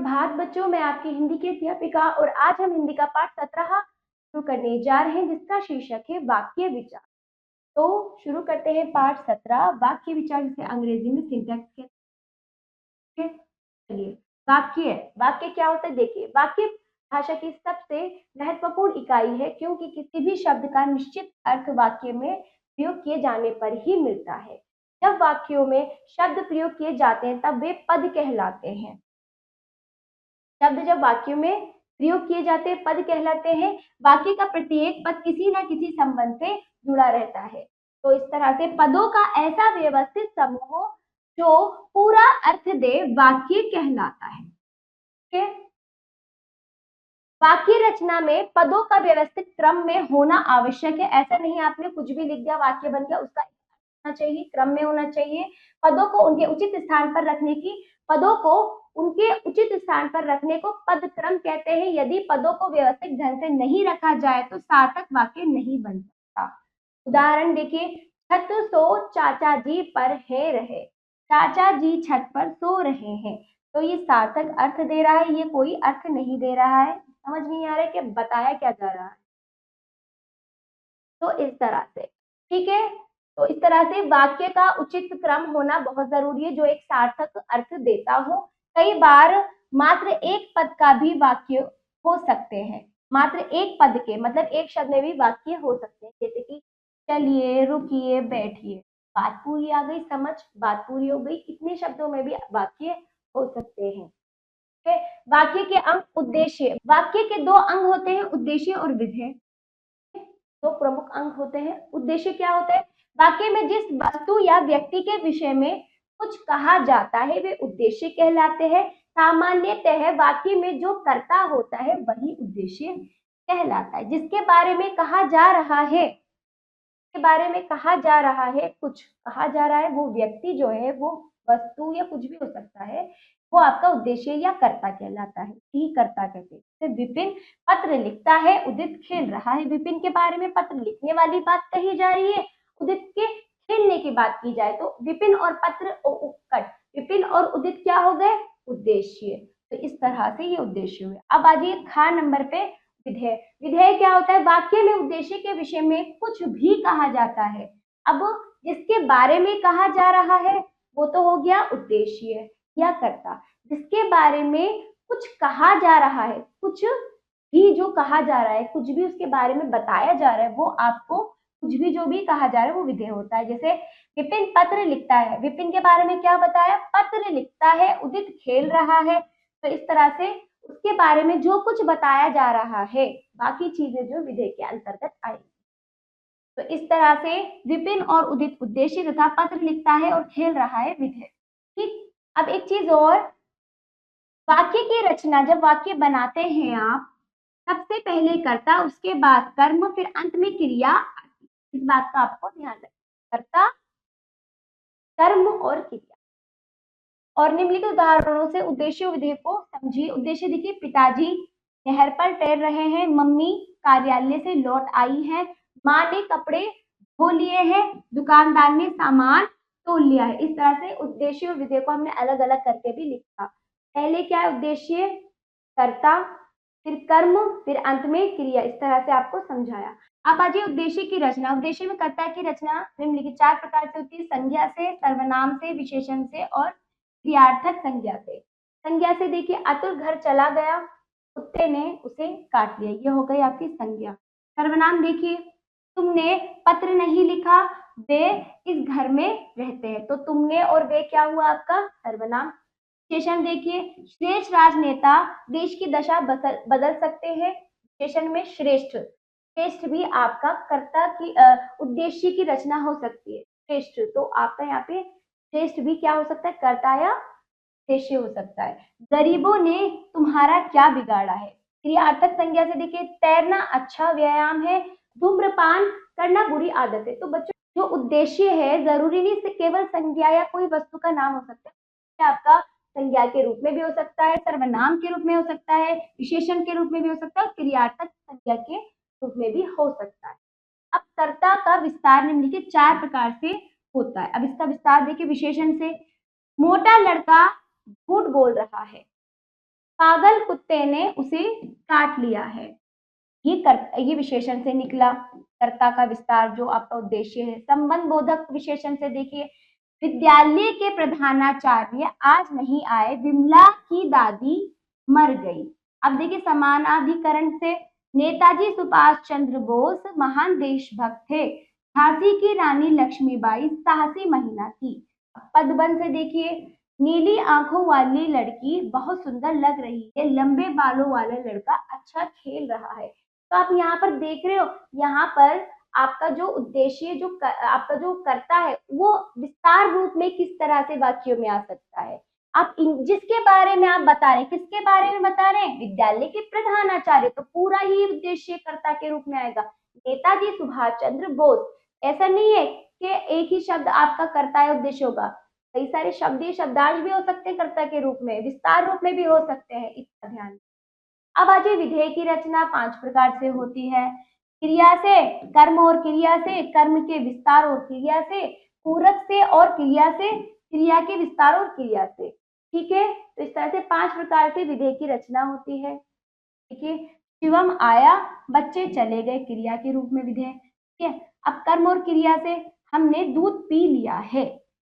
प्रभात बच्चों, मैं आपकी हिंदी की अध्यापिका और आज हम हिंदी का पाठ 17 शुरू करने जा रहे हैं जिसका शीर्षक है वाक्य विचार। तो शुरू करते हैं पाठ 17 वाक्य विचार, जिसे अंग्रेजी में सिंटैक्स कहते हैं। चलिए, वाक्य वाक्य क्या होता है देखिए। वाक्य भाषा की सबसे महत्वपूर्ण इकाई है क्योंकि किसी भी शब्द का निश्चित अर्थ वाक्य में प्रयोग किए जाने पर ही मिलता है। जब वाक्यों में शब्द प्रयोग किए जाते हैं तब वे पद कहलाते हैं। शब्द जब वाक्यों में प्रयोग किए जाते हैं पद कहलाते हैं। वाक्य का प्रत्येक पद किसी न किसी संबंध से जुड़ा रहता है। तो इस तरह से पदों का ऐसा व्यवस्थित समूह जो पूरा अर्थ दे वाक्य कहलाता है। ठीक है? वाक्य रचना में पदों का व्यवस्थित क्रम में होना आवश्यक है। ऐसा नहीं आपने कुछ भी लिख दिया वाक्य बन गया, उसका होना चाहिए, क्रम में होना चाहिए। पदों को उनके उचित स्थान पर रखने की पदों को उनके उचित स्थान पर रखने को पद क्रम कहते हैं। यदि पदों को व्यवस्थित ढंग से नहीं रखा जाए तो सार्थक वाक्य नहीं बन सकता। उदाहरण देखिए, छत सो चाचा जी पर है रहे। चाचा जी छत पर सो रहे हैं, तो ये सार्थक अर्थ दे रहा है, ये कोई अर्थ नहीं दे रहा है। समझ नहीं आ रहा है कि बताया क्या जा रहा है। तो इस तरह से, ठीक है। तो इस तरह से वाक्य का उचित क्रम होना बहुत जरूरी है जो एक सार्थक अर्थ देता हो। कई बार मात्र एक पद का भी वाक्य हो सकते हैं। मात्र एक पद के मतलब एक शब्द में भी वाक्य हो सकते हैं, जैसे कि चलिए, रुकिए, बैठिए। बात पूरी आ गई समझ, बात पूरी हो गई। इतने शब्दों में भी वाक्य हो सकते हैं। वाक्य के अंग उद्देश्य। वाक्य के दो अंग होते हैं, उद्देश्य और विधेय। दो प्रमुख अंग होते हैं। उद्देश्य क्या होता है? वाक्य में जिस वस्तु या व्यक्ति के विषय में कुछ कहा जाता है वे उद्देश्य कहलाते हैं। सामान्यतः वाक्य में जो कर्ता होता है वही उद्देश्य कहलाता है। जिसके बारे में कहा जा रहा है, के बारे में कहा जा रहा है, कुछ कहा जा रहा है, वो व्यक्ति जो है, वो वस्तु या कुछ भी हो सकता है, वो आपका उद्देश्य या कर्ता कहलाता है। यही कर्ता कहते हैं। विपिन पत्र लिखता है, उदित खेल रहा है। विपिन के बारे में पत्र लिखने वाली बात कही जा रही है, उदित के खेलने की बात की जाए तो विपिन और पत्र उपकट, विपिन और उदित क्या हो गए? उद्देश्य। तो इस तरह से ये उद्देश्य हुए। अब आ जाइए खा नंबर पे, विधेय। विधेय क्या होता है? वाक्य में उद्देश्य के विषय में कुछ भी कहा जाता है। अब जिसके बारे में कहा जा रहा है वो तो हो गया उद्देश्य या कर्ता। जिसके बारे में कुछ कहा जा रहा है, कुछ भी जो कहा जा रहा है, कुछ भी उसके बारे में बताया जा रहा है, वो आपको कुछ भी जो भी कहा जा रहा है वो विधेय होता है। जैसे विपिन पत्र लिखता है, विपिन के बारे में क्या बताया? पत्र लिखता है। उदित खेल रहा है, तो इस तरह से उसके बारे में जो कुछ बताया जा रहा है, बाकी चीजें जो विधेय के अंतर्गत आएगी। तो इस तरह से विपिन और उदित उद्देश्य तथा पत्र लिखता है और खेल रहा है विधेय। ठीक। अब एक चीज और, वाक्य की रचना, जब वाक्य बनाते हैं आप, सबसे पहले कर्ता, उसके बाद कर्म, फिर अंत में क्रिया। इस बात का आपको ध्यान रखना, कर्ता, कर्म और क्रिया। और निम्नलिखित उदाहरणों से उद्देश्य विधेय को समझिए। उद्देश्य देखिए, पिताजी नहर पर तैर रहे हैं, मम्मी कार्यालय से लौट आई है, माँ ने कपड़े धो लिए हैं, दुकानदार ने सामान तोल लिया है। इस तरह से उद्देश्य और विधेय को हमने अलग अलग करके भी लिखा। पहले क्या है? उद्देश्य, कर्ता, फिर कर्म, फिर अंत में क्रिया। इस तरह से आपको समझाया। अब आइए उद्देश्य की रचना। उद्देश्य में कर्ता की रचना निम्नलिखित 4 प्रकार से होती है: संज्ञा से, सर्वनाम से, विशेषण से और क्रियार्थक संज्ञा से। संज्ञा से देखिए, अतुल घर चला गया, कुत्ते ने उसे काट लिया, ये हो गई आपकी संज्ञा। सर्वनाम देखिए, तुमने पत्र नहीं लिखा, वे इस घर में रहते हैं, तो तुमने और वे क्या हुआ आपका? सर्वनाम। विशेषण देखिए, श्रेष्ठ राजनेता देश की दशा बदल सकते हैं। विशेषण में श्रेष्ठ, श्रेष्ठ भी आपका कर्ता की उद्देश्य की रचना हो सकती है। श्रेष्ठ, तो आपका यहाँ पे श्रेष्ठ भी क्या हो सकता है? कर्ता या उद्देश्य हो सकता है। गरीबों ने तुम्हारा क्या बिगाड़ा है? क्रियार्थक संज्ञा से देखिए, तैरना अच्छा व्यायाम है, धूम्रपान करना बुरी आदत है। तो बच्चों, जो उद्देश्य है जरूरी नहीं से केवल संज्ञा या कोई वस्तु का नाम हो सकता है, आपका संज्ञा के रूप में भी हो सकता है, सर्वनाम के रूप में हो सकता है, विशेषण के रूप में भी हो सकता है, क्रियार्थक संज्ञा के रूप में भी हो सकता है। अब कर्ता का विस्तार निम्नलिखित 4 प्रकार से होता है। अब इसका विस्तार देखिए, विशेषण से, मोटा लड़का झूठ बोल रहा है, पागल कुत्ते ने उसे काट लिया है। ये विशेषण से निकला। कर्ता का विस्तार जो आपका उद्देश्य है। संबंध बोधक विशेषण से देखिए, विद्यालय के प्रधानाचार्य आज नहीं आए, विमला की दादी मर गई। अब देखिए समानाधिकरण से, नेताजी सुभाष चंद्र बोस महान देशभक्त थे, झांसी की रानी लक्ष्मीबाई साहसी महिला थी। पदबंध से देखिए, नीली आंखों वाली लड़की बहुत सुंदर लग रही है, लंबे बालों वाला लड़का अच्छा खेल रहा है। तो आप यहाँ पर देख रहे हो, यहाँ पर आपका जो उद्देश्य आपका जो कर्ता है वो विस्तार रूप में किस तरह से वाक्यों में आ सकता है। आप जिसके बारे में आप बता रहे हैं, किसके बारे में बता रहे हैं, विद्यालय के प्रधानाचार्य, तो पूरा ही उद्देश्य कर्ता के रूप में आएगा। नेताजी सुभाष चंद्र बोस, ऐसा नहीं है कि एक ही शब्द आपका कर्ता है उद्देश्य होगा, कई सारे शब्द शब्दांश भी हो सकते हैं कर्ता के रूप में, विस्तार रूप में भी हो सकते हैं, इसका ध्यान। अब आज विधेय की रचना 5 प्रकार से होती है। क्रिया से, कर्म और क्रिया से, कर्म के विस्तार और क्रिया से, पूरक से और क्रिया से, क्रिया के विस्तार और क्रिया से। ठीक है, तो इस तरह से 5 प्रकार से विधेय की रचना होती है। देखिए, शिवम आया, बच्चे चले गए, क्रिया के रूप में विधेय। ठीक है, अब कर्म और क्रिया से, हमने दूध पी लिया है,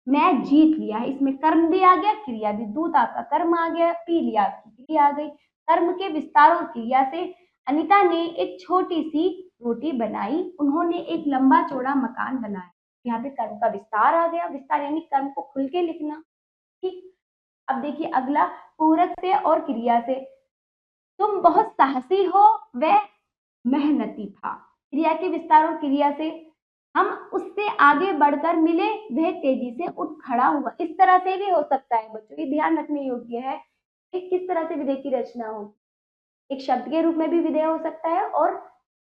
मैं जीत लिया है, इसमें कर्म भी आ गया, क्रिया भी, दूध आपका कर्म आ गया, पी लिया आपकी क्रिया आ गई। कर्म के विस्तार और क्रिया से, अनीता ने एक छोटी सी रोटी बनाई, उन्होंने एक लंबा चौड़ा मकान बनाया। यहाँ पे कर्म का विस्तार आ गया, विस्तार यानी कर्म को खुल के लिखना। ठीक, अब देखिए अगला, पूरक से और क्रिया से, तुम बहुत साहसी हो, वह मेहनती था। क्रिया के विस्तार और क्रिया से, हम उससे आगे बढ़कर मिले, वह तेजी से उठ खड़ा हुआ। इस तरह से भी हो सकता है बच्चों, ये ध्यान रखने योग्य है कि किस तरह से विधेय की रचना हो। एक शब्द के रूप में भी विधेय हो सकता है और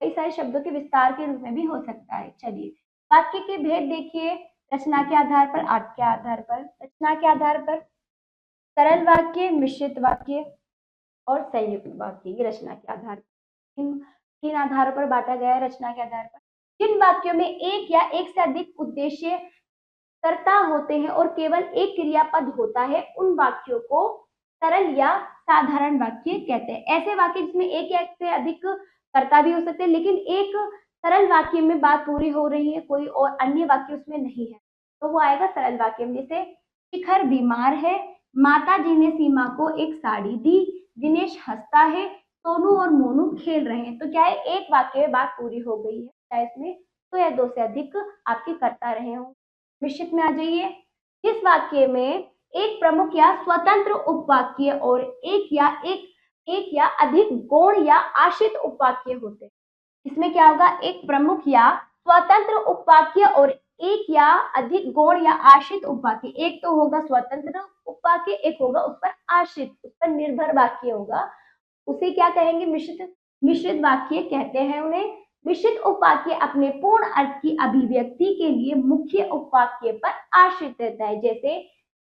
कई सारे शब्दों के विस्तार के रूप में भी हो सकता है। चलिए, वाक्य के भेद देखिए, रचना के आधार पर, अर्थ के आधार पर। रचना के आधार पर सरल वाक्य, मिश्रित वाक्य और संयुक्त वाक्य, ये रचना के आधार पर, इन 3 आधारों पर बांटा गया है रचना के आधार पर। जिन वाक्यों में एक या एक से अधिक उद्देश्य कर्ता होते हैं और केवल एक क्रियापद होता है, उन वाक्यों को सरल या साधारण वाक्य कहते हैं। ऐसे वाक्य जिसमें एक या एक से अधिक कर्ता भी हो सकते हैं, लेकिन एक सरल वाक्य में बात पूरी हो रही है, कोई और अन्य वाक्य उसमें नहीं है, तो वो आएगा सरल वाक्य में। जैसे शिखर बीमार है, माता जी ने सीमा को एक साड़ी दी, दिनेश हंसता है, सोनू और मोनू खेल रहे हैं। तो क्या है, एक वाक्य में बात पूरी हो गई है, चाहे इसमें 2 या 2 से अधिक आपके कर्ता रहे हों। मिश्रित में आ जाइए, इस वाक्य में एक प्रमुख या स्वतंत्र उपवाक्य और एक या अधिक गौण या आश्रित उपवाक्य होते हैं। इसमें क्या होगा, एक प्रमुख या स्वतंत्र उपवाक्य और एक या अधिक गौण या आश्रित उपवाक्य। एक तो होगा स्वतंत्र उपवाक्य, एक होगा उस पर आश्रित, उस पर निर्भर वाक्य होगा, उसे क्या कहेंगे, मिश्रित वाक्य कहते हैं उन्हें। मिश्रित उपवाक्य अपने पूर्ण अर्थ की अभिव्यक्ति के लिए मुख्य उपवाक्य पर आश्रित रहता है। जैसे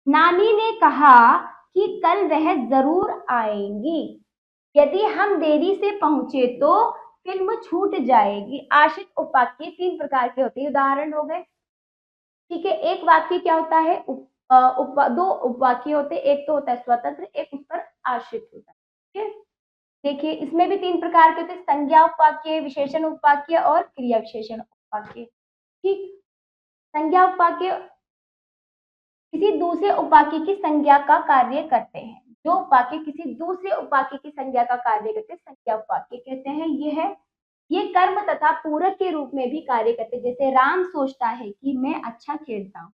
नानी ने कहा कि कल वह जरूर आएंगी, यदि हम देरी से पहुंचे तो फिल्म छूट जाएगी। आश्रित उपवाक्य 3 प्रकार के होते हैं, उदाहरण हो गए। ठीक है, एक वाक्य क्या होता है, 2 उपवाक्य होते हैं, एक तो होता है स्वतंत्र, एक उस पर आश्रित होता है। ठीक है, देखिए इसमें भी 3 प्रकार के होते हैं, संज्ञा उपवाक्य, विशेषण उपवाक्य और क्रिया विशेषण उपवाक्य। ठीक, संज्ञा उपवाक्य किसी दूसरे उपवाक्य की संज्ञा का कार्य करते हैं। जो उपवाक्य किसी दूसरे उपवाक्य की संज्ञा का कार्य करते हैं, संज्ञा उपवाक्य कहते हैं। ये कर्म तथा पूरक के रूप में भी कार्य करते हैं। जैसे राम सोचता है कि मैं अच्छा खेलता हूँ,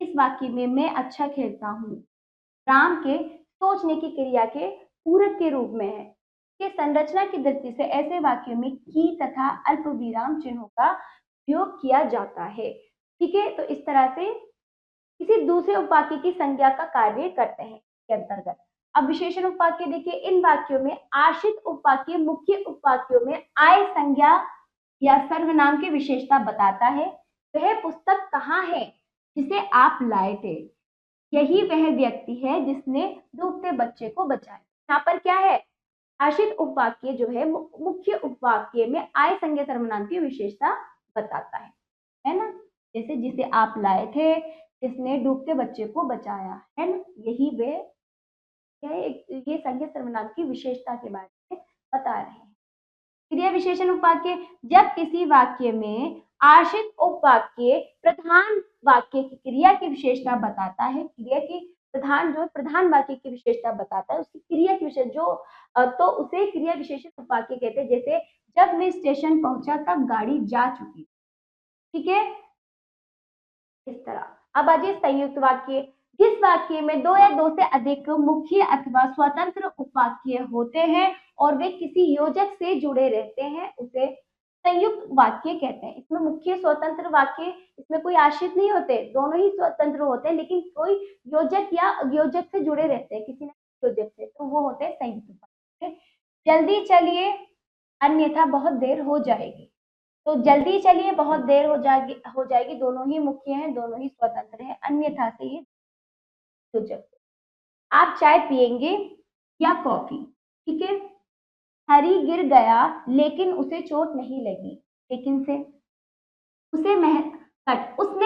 इस वाक्य में मैं अच्छा खेलता हूँ राम के सोचने की क्रिया के पूरक के रूप में है। कि संरचना की दृष्टि से ऐसे वाक्यों में की तथा अल्प विराम चिन्हों का उपयोग किया जाता है। ठीक है, तो इस तरह से किसी दूसरे उपवाक्य की संज्ञा का कार्य करते हैं के अंतर्गत। अब विशेषण उपवाक्य देखिए, इन वाक्यों में आश्रित उपवाक्य मुख्य उपवाक्यों में आय संज्ञा या सर्वनाम की विशेषता बताता है। वह पुस्तक कहाँ है जिसे आप लाए थे, यही वह व्यक्ति है जिसने डूबते बच्चे को बचाया। यहाँ पर क्या है, आश्रित उपवाक्य जो है मुख्य उपवाक्य में आय संज्ञा सर्वनाम की विशेषता बताता है ना। जैसे जिसे आप लाए थे, जिसने डूबते बच्चे को बचाया, है ना, यही वे ये संज्ञा सर्वनाम की विशेषता के बारे में बता रहे हैं। क्रिया विशेषण उपवाक्य, जब किसी वाक्य में आश्रित उपवाक्य प्रधान वाक्य की क्रिया की विशेषता बताता है, क्रिया की प्रधान वाक्य की विशेषता बताता है, उसकी क्रिया की विशेष तो उसे क्रिया विशेषण उपवाक्य कहते हैं। जैसे जब मैं स्टेशन पहुंचा तब गाड़ी जा चुकी। ठीक है, इस तरह। अब आइए संयुक्त वाक्य, जिस वाक्य में दो या दो से अधिक मुख्य अथवा स्वतंत्र उपवाक्य होते हैं और वे किसी योजक से जुड़े रहते हैं, उसे संयुक्त वाक्य कहते हैं। इसमें मुख्य स्वतंत्र वाक्य, इसमें कोई आश्रित नहीं होते, दोनों ही स्वतंत्र होते हैं, लेकिन कोई योजक या योजक से जुड़े रहते हैं, किसी न योजक से, तो वो होते हैं संयुक्त वाक्य। जल्दी चलिए अन्यथा बहुत देर हो जाएगी। तो जल्दी चलिए बहुत देर हो जाएगी दोनों ही मुख्य हैं, दोनों ही स्वतंत्र हैं, अन्यथा से ये योजक। आप चाय पिएंगे या कॉफी? ठीक है, हरी गिर गया लेकिन उसे चोट नहीं लगी, लेकिन से उसने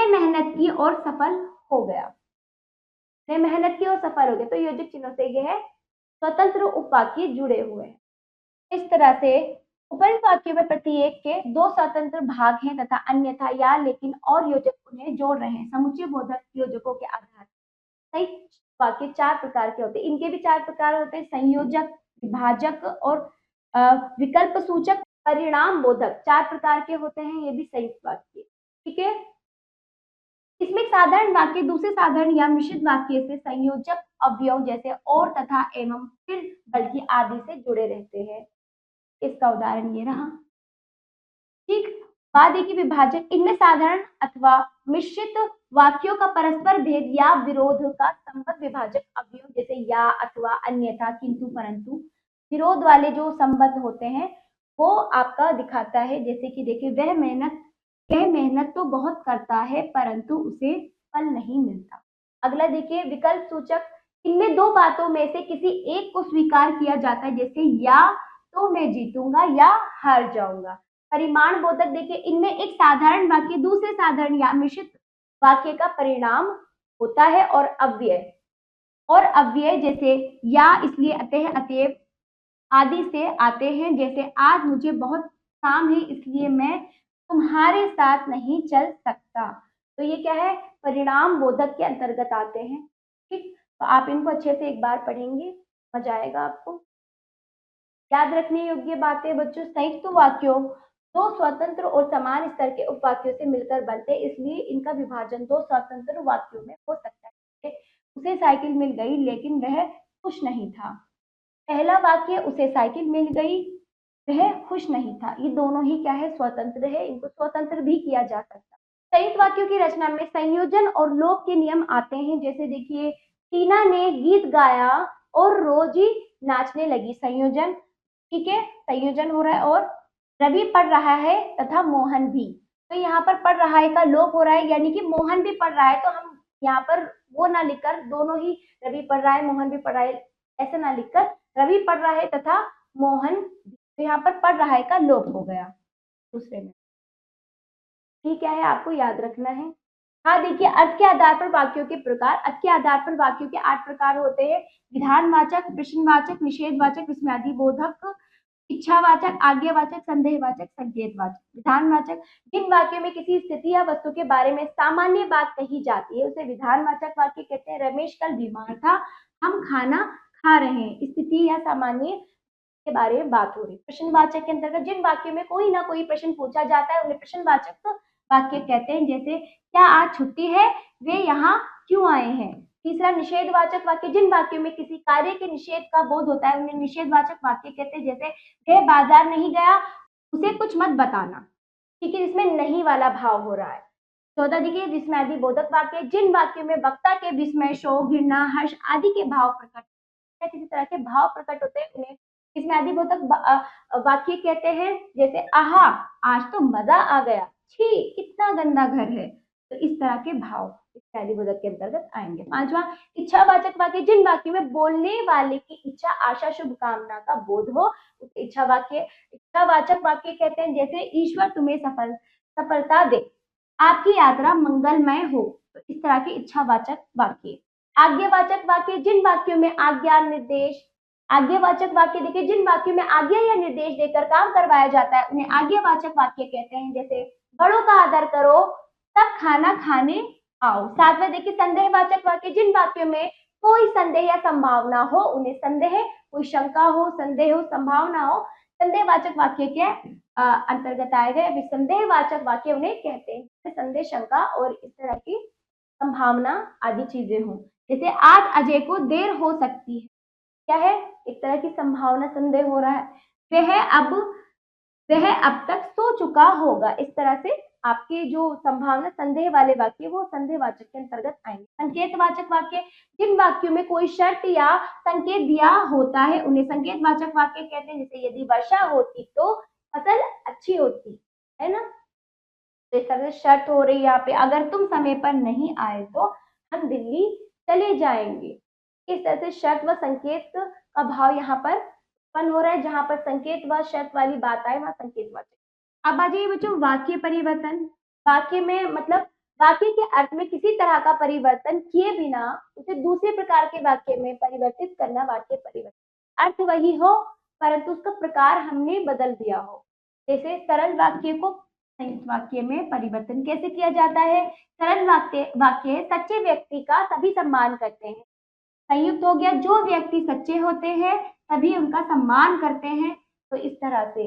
मेहनत की और सफल हो गया। उसने मेहनत की और सफल हो गया, तो योजक चिन्हों से ये है स्वतंत्र उपवाक्य जुड़े हुए हैं। इस तरह से उपयुक्त वाक्यों में प्रत्येक के दो स्वतंत्र भाग हैं तथा अन्यथा या लेकिन और योजक उन्हें जोड़ रहे हैं। समुच्चय बोधक योजकों के आधार पर सही वाक्य चार प्रकार के होते हैं। इनके भी चार प्रकार होते हैं, संयोजक, विभाजक और विकल्प सूचक, परिणाम बोधक, चार प्रकार के होते हैं ये भी संयुक्त वाक्य। ठीक है, इसमें साधारण वाक्य दूसरे साधारण या मिश्रित वाक्य से संयोजक अवयव जैसे और तथा एवं फिर बल्कि आदि से जुड़े रहते हैं। इसका उदाहरण ये रहा। ठीक, बाद की विभाजक, इनमें साधारण अथवा मिश्रित वाक्यों का परस्पर भेद या विरोध का संबंध विभाजक अवयव जैसे या, अथवा, अन्यथा, किंतु, परंतु, विरोध वाले जो संबंध होते हैं वो आपका दिखाता है। जैसे कि देखिए, वह मेहनत तो बहुत करता है परंतु उसे फल नहीं मिलता। अगला देखिए, विकल्प सूचक, इनमें दो बातों में से किसी एक को स्वीकार किया जाता है, जैसे या तो मैं जीतूंगा या हार जाऊंगा। परिमाण बोधक, देखिए इनमें एक साधारण वाक्य दूसरे साधारण या मिश्रित वाक्य का परिणाम होता है और अव्यय जैसे या इसलिए अतः, अतएव आदि से आते हैं। जैसे आज मुझे बहुत काम है इसलिए मैं तुम्हारे साथ नहीं चल सकता। तो ये क्या है, परिणाम बोधक के अंतर्गत आते हैं। ठीक, तो आप इनको अच्छे से एक बार पढ़ेंगे, मजा आएगा आपको। याद रखने योग्य बातें बच्चों, संयुक्त वाक्यों दो स्वतंत्र और समान स्तर के उपवाक्यों से मिलकर बनते, इसलिए इनका विभाजन दो स्वतंत्र वाक्यों में हो सकता है। उसे साइकिल मिल गई लेकिन वह खुश नहीं था। पहला वाक्य, उसे साइकिल मिल गई वह खुश नहीं था, ये दोनों ही क्या है, स्वतंत्र है, इनको स्वतंत्र भी किया जा सकता। संयुक्त वाक्यों की रचना में संयोजन और लोप के नियम आते हैं। जैसे देखिए, टीना ने गीत गाया और रोजी नाचने लगी। संयोजन, ठीक है, संयोजन हो रहा है। और रवि पढ़ रहा है तथा मोहन भी, तो यहाँ पर पढ़ रहा है का लोप हो रहा है, यानी कि मोहन भी पढ़ रहा है, तो हम यहाँ पर वो ना लिखकर दोनों ही, रवि पढ़ रहा है मोहन भी पढ़ रहा है, ऐसे ना लिखकर रवि पढ़ रहा है तथा मोहन, तो यहाँ पर पढ़ रहा है का लोप हो गया दूसरे में। ठीक है, आपको याद रखना है। हाँ देखिए, अर्थ के आधार पर वाक्यों के प्रकार, अर्थ के आधार पर वाक्यों के 8 प्रकार होते हैं। विधानवाचक, प्रश्नवाचक, निषेधवाचक, विस्मयादि बोधक, इच्छावाचक, आज्ञावाचक, संदेहवाचक, संकेतवाचक। विधानवाचक, जिन वाक्यों में किसी स्थिति या वस्तु के बारे में सामान्य बात कही जाती है उसे विधानवाचक वाक्य कहते हैं। रमेश कल बीमार था, हम खाना खा रहे हैं, स्थिति या सामान्य के बारे में बात हो रही। प्रश्नवाचक के अंतर्गत जिन वाक्यों में कोई ना कोई प्रश्न पूछा जाता है उन्हें प्रश्नवाचक वाक्य कहते हैं। जैसे क्या आज छुट्टी है, वे यहाँ क्यों आए हैं। तीसरा, निषेधवाचक वाक्य, जिन वाक्यों में किसी कार्य के निषेध का बोध होता है उन्हें निषेधवाचक वाक्य कहते हैं। जैसे वह बाजार नहीं गया, उसे कुछ मत बताना, ठीक है, इसमें नहीं वाला भाव हो रहा है। 14 देखिए, विस्मयादि बोधक वाक्य, जिन वाक्यों में वक्ता के विस्मय, शोक, घृणा, हर्ष आदि के भाव प्रकट, किसी तरह के भाव प्रकट होते हैं उन्हें विस्मयादि बोधक वाक्य कहते हैं। जैसे आहा आज तो मजा आ गया, छी कितना गंदा घर है, तो इस तरह के भाव विस्मयादि बोधक के अंतर्गत आएंगे। 5वां, इच्छावाचक वाक्य, जिन वाक्यों में बोलने वाले की इच्छा, आशा, शुभकामना का बोध हो उसे इच्छावाचक वाक्य कहते हैं। जैसे ईश्वर तुम्हें सफलता दे, आपकी यात्रा मंगलमय हो, तो इस तरह के इच्छावाचक वाक्य। आज्ञावाचक वाक्य, जिन वाक्यों में आज्ञा निर्देश, आज्ञावाचक वाक्य देखिए, जिन वाक्यों में आज्ञा या निर्देश देकर काम करवाया जाता है उन्हें आज्ञावाचक वाक्य कहते हैं। जैसे बड़ों का आदर करो, तब खाना खाने आओ। सातवां देखिए, संदेहवाचक वाक्य, जिन वाक्यों में कोई संदेह या संभावना हो उन्हें संदेह, कोई शंका हो, संदेह हो, संभावना हो, संदेहवाचक वाक्य के अंतर्गत आए गए। अभी संदेहवाचक वाक्य उन्हें कहते हैं, संदेह, शंका और इस तरह की संभावना आदि चीजें हों। जैसे आज अजय को देर हो सकती है, क्या है, एक तरह की संभावना, संदेह हो रहा है। वह अब तक सो चुका होगा। इस तरह से आपके जो संभावना संदेह वाले वाक्य वो संदेहवाचक के अंतर्गत आएंगे। संकेतवाचक वाक्य, जिन वाक्यों में कोई शर्त या संकेत दिया होता है उन्हें संकेतवाचक वाक्य कहते हैं। जैसे यदि वर्षा होती तो फसल अच्छी होती, है ना। तो इस तरह से शर्त हो रही है यहाँ पे, अगर तुम समय पर नहीं आए तो हम दिल्ली चले जाएंगे। इस तरह से शर्त व संकेत का भाव यहाँ पर उत्पन्न हो रहा है। जहां पर संकेत व शर्त वाली बात आए वहां संकेतवाचक। अब आ जाइए बच्चों वाक्य परिवर्तन। वाक्य में मतलब वाक्य के अर्थ में किसी तरह का परिवर्तन किए बिना उसे दूसरे प्रकार के वाक्य में परिवर्तित करना वाक्य परिवर्तन। अर्थ वही हो परंतु उसका प्रकार हमने बदल दिया हो। जैसे सरल वाक्य को संयुक्त वाक्य में परिवर्तन कैसे किया जाता है। सरल वाक्य सच्चे व्यक्ति का सभी सम्मान करते हैं। संयुक्त हो गया, जो व्यक्ति सच्चे होते हैं सभी उनका सम्मान करते हैं। तो इस तरह से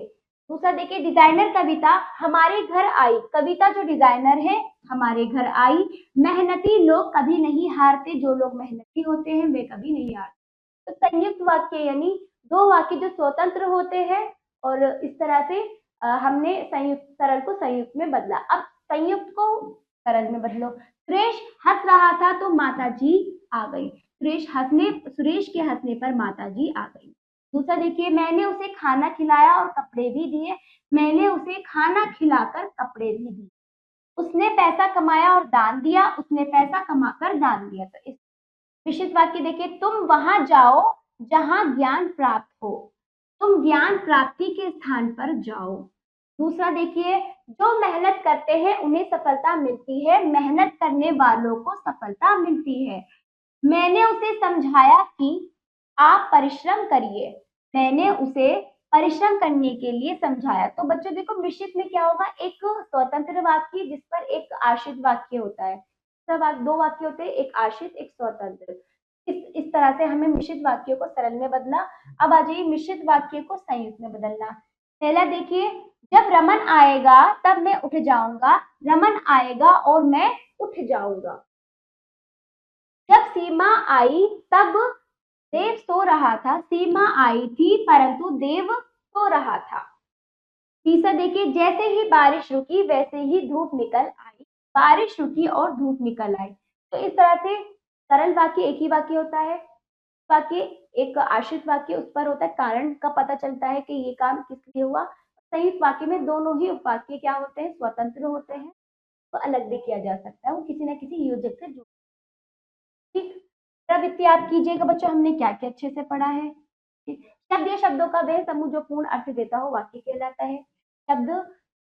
दूसरा देखिए, डिजाइनर कविता हमारे घर आई। कविता जो डिजाइनर है हमारे घर आई। मेहनती लोग कभी नहीं हारते, जो लोग मेहनती होते हैं वे कभी नहीं हारते। तो संयुक्त वाक्य यानी दो वाक्य जो स्वतंत्र होते हैं और इस तरह से हमने संयुक्त सरल को संयुक्त में बदला। अब संयुक्त को सरल में बदलो। सुरेश हंस रहा था तो माता जी आ गई। सुरेश के हंसने पर माता जी आ गई। दूसरा देखिए, मैंने उसे खाना खिलाया और कपड़े भी दिए। मैंने उसे खाना खिलाकर कपड़े भी दिए। उसने पैसा कमाया और दान दिया। उसने पैसा कमाकर दान दिया। तो इस विशिष्ट वाक्य देखिए, तुम वहां जाओ जहां ज्ञान प्राप्त हो। तुम ज्ञान प्राप्ति के स्थान पर जाओ। दूसरा देखिए, जो मेहनत करते हैं उन्हें सफलता मिलती है। मेहनत करने वालों को सफलता मिलती है। मैंने उसे समझाया कि आप परिश्रम करिए। मैंने उसे परिश्रम करने के लिए समझाया। तो बच्चों देखो, मिश्रित में क्या होगा, एक स्वतंत्र वाक्य जिस पर एक आश्रित वाक्य होता है। दो वाक्य होते हैं, एक आश्रित एक स्वतंत्र। इस तरह से हमें मिश्रित वाक्यों को सरल में बदला। अब आ जाइए मिश्रित वाक्य को संयुक्त में बदलना। पहला देखिए, जब रमन आएगा तब मैं उठ जाऊंगा। रमन आएगा और मैं उठ जाऊंगा। जब सीमा आई तब देव सो रहा था। सीमा आई थी परंतु देव सो रहा था। तीसरा देखिए, जैसे ही बारिश रुकी वैसे ही धूप निकल आई। बारिश रुकी और धूप निकल आई। तो इस तरह से सरल वाक्य एक ही वाक्य होता है। वाक्य एक आश्रित वाक्य उस पर होता है, कारण का पता चलता है कि ये काम किस लिए हुआ। संयुक्त वाक्य में दोनों ही उपवाक्य क्या होते हैं, स्वतंत्र होते हैं। तो अलग भी किया जा सकता है, वो किसी न किसी योजक से जुड़े। ठीक, प्रवृत्ति आप कीजिएगा बच्चों, हमने क्या क्या अच्छे से पढ़ा है। शब्द या शब्दों का वह समूह जो पूर्ण अर्थ देता हो वाक्य कहलाता है। शब्द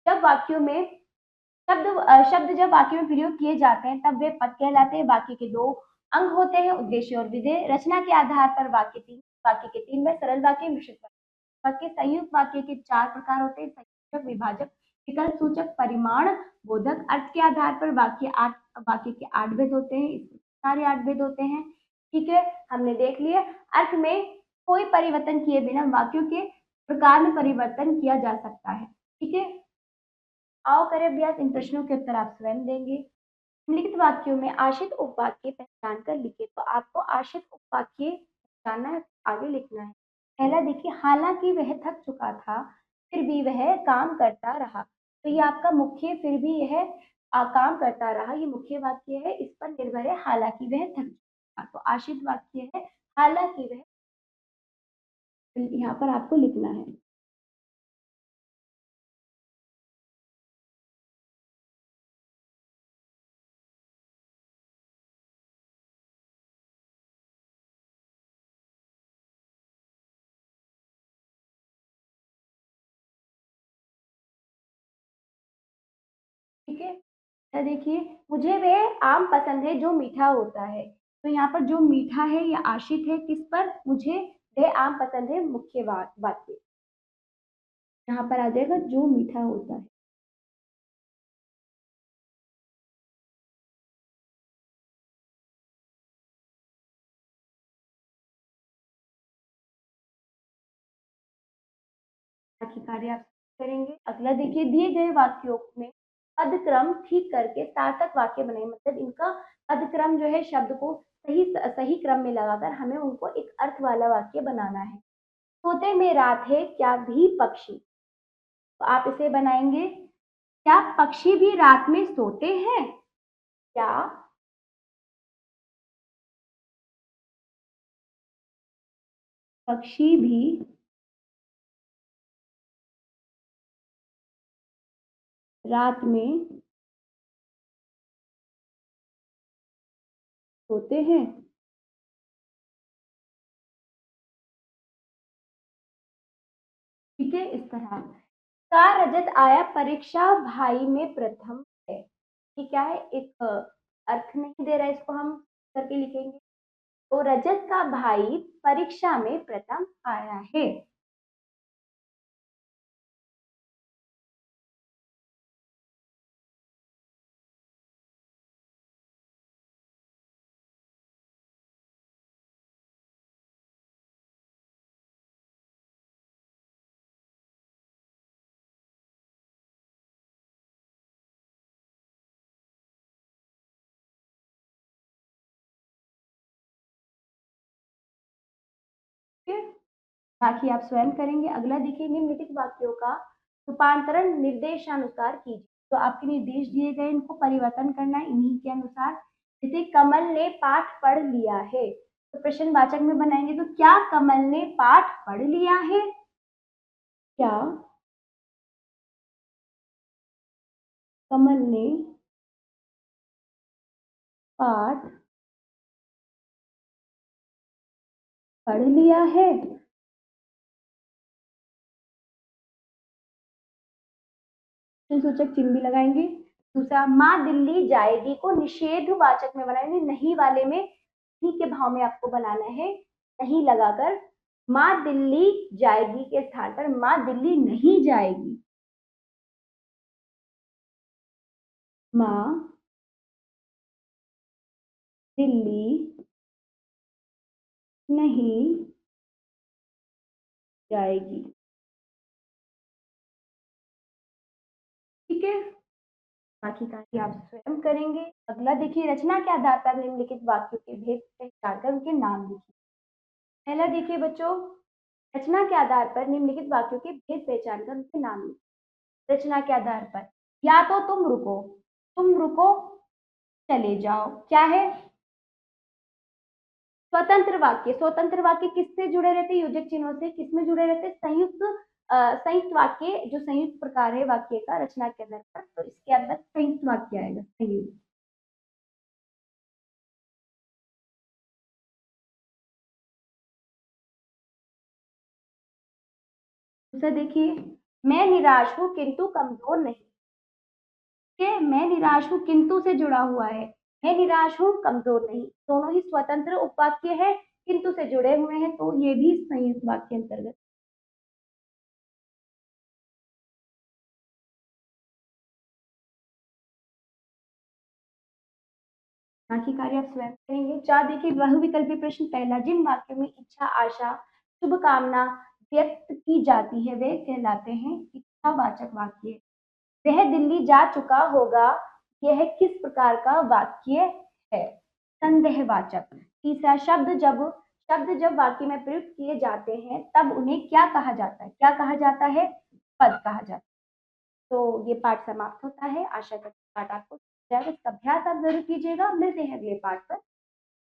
जब वाक्यों में शब्द जब वाक्यों में प्रयोग किए जाते हैं तब वे पद कहलाते हैं। वाक्य के दो अंग होते हैं, उद्देश्य और विधेय। रचना के आधार पर वाक्य के तीन में सरल वाक्य, मिश्रित वाक्य। संयुक्त वाक्य के चार प्रकार होते हैं, संयोजक, विभाजक, विकल्प सूचक, परिमाण बोधक। अर्थ के आधार पर वाक्य के 8 भेद होते हैं, सारे 8 भेद होते हैं। ठीक है, हमने देख लिया। अर्थ में कोई परिवर्तन किए बिना वाक्यों के प्रकार में परिवर्तन किया जा सकता है। ठीक है, आओ करें अभ्यास। इन प्रश्नों के उत्तर आप स्वयं देंगे। लिखित वाक्यों में आश्रित उपवाक्य पहचान कर लिखे। तो आपको आश्रित उपवाक्य पहचानना है, आगे लिखना है। पहला देखिए, हालांकि वह थक चुका था फिर भी वह काम करता रहा। तो ये आपका मुख्य फिर भी यह काम करता रहा, ये मुख्य वाक्य है, इस पर निर्भर है हालांकि वह थक चुका। तो आश्रित वाक्य है हालांकि वह, यहाँ पर आपको लिखना है। ठीक है, देखिए, मुझे वह आम पसंद है जो मीठा होता है। तो यहाँ पर जो मीठा है या आशित है किस पर, मुझे वह आम पसंद है, मुख्य वाक्य यहाँ पर आ जाएगा जो मीठा होता है। बाकी कार्य आप करेंगे। अगला देखिए, दिए गए वाक्यों में पद क्रम ठीक करके सार्थक वाक्य बनाए, मतलब इनका पद क्रम जो है शब्द को सही सही क्रम में लगाकर हमें उनको एक अर्थ वाला वाक्य बनाना है। सोते में रात है क्या भी पक्षी, तो आप इसे बनाएंगे, क्या पक्षी भी रात में सोते हैं, क्या पक्षी भी रात में सोते हैं। ठीक है, इस तरह का रजत आया परीक्षा भाई में प्रथम है। ठीक क्या है, एक अर्थ नहीं दे रहा है, इसको हम करके लिखेंगे। तो रजत का भाई परीक्षा में प्रथम आया है। फिर बाकी आप स्वयं करेंगे। अगला देखिए, निम्नलिखित वाक्यों का रूपांतरण निर्देशानुसार कीजिए। तो आपके निर्देश दिए गए, इनको परिवर्तन करना है इन्हीं के अनुसार। जैसे कमल ने पाठ पढ़ लिया है, तो प्रश्नवाचक में बनाएंगे, तो क्या कमल ने पाठ पढ़ लिया है, क्या कमल ने पाठ पढ़ लिया है। सूचक चिन्ह भी लगाएंगे। दूसरा, माँ दिल्ली जाएगी को निषेधवाचक में बनाएंगे, नहीं वाले में नहीं के भाव में आपको बनाना है, नहीं लगाकर माँ दिल्ली जाएगी के स्थान पर माँ दिल्ली नहीं जाएगी। माँ दिल्ली नहीं जाएगी। ठीक है, बाकी कार्य आप स्वयं करेंगे। अगला देखिए, रचना के आधार पर निम्नलिखित वाक्यों के भेद पहचान कर उनके नाम लिखिए। पहला देखिए बच्चों, रचना के आधार पर निम्नलिखित वाक्यों के भेद पहचान कर उनके नाम लिखिए। रचना के आधार पर, या तो तुम रुको, चले जाओ, क्या है, स्वतंत्र वाक्य किससे जुड़े रहते हैं, योजक चिन्हों से। किसमें जुड़े रहते हैं, संयुक्त वाक्य, जो संयुक्त प्रकार है वाक्य का रचना के आधार पर, तो इसके अंदर संयुक्त वाक्य आएगा, संयुक्त। दूसरा देखिए, मैं निराश हूं किंतु कमजोर नहीं, के मैं निराश हूं किंतु से जुड़ा हुआ है, मैं निराश हूं कमजोर नहीं, दोनों ही स्वतंत्र उपवाक्य है, किंतु से जुड़े हुए हैं, तो ये भी संयुक्त वाक्य अंतर्गत। बाकी कार्य आप स्वयं करेंगे। 4 देखिए, बहुविकल्पी प्रश्न पहला, जिन वाक्यों में इच्छा, आशा, शुभकामना व्यक्त की जाती है वे कहलाते हैं इच्छावाचक वाक्य। वह दिल्ली जा चुका होगा, यह किस प्रकार का वाक्य है, संदेहवाचक। तीसरा, शब्द जब वाक्य में प्रयुक्त किए जाते हैं तब उन्हें क्या कहा जाता है, क्या कहा जाता है, पद कहा जाता है। तो ये पाठ समाप्त होता है। आशा करती हूँ पाठ आपको समझ आएगा। इसका अभ्यास आप जरूर कीजिएगा। मिलते हैं अगले पाठ पर।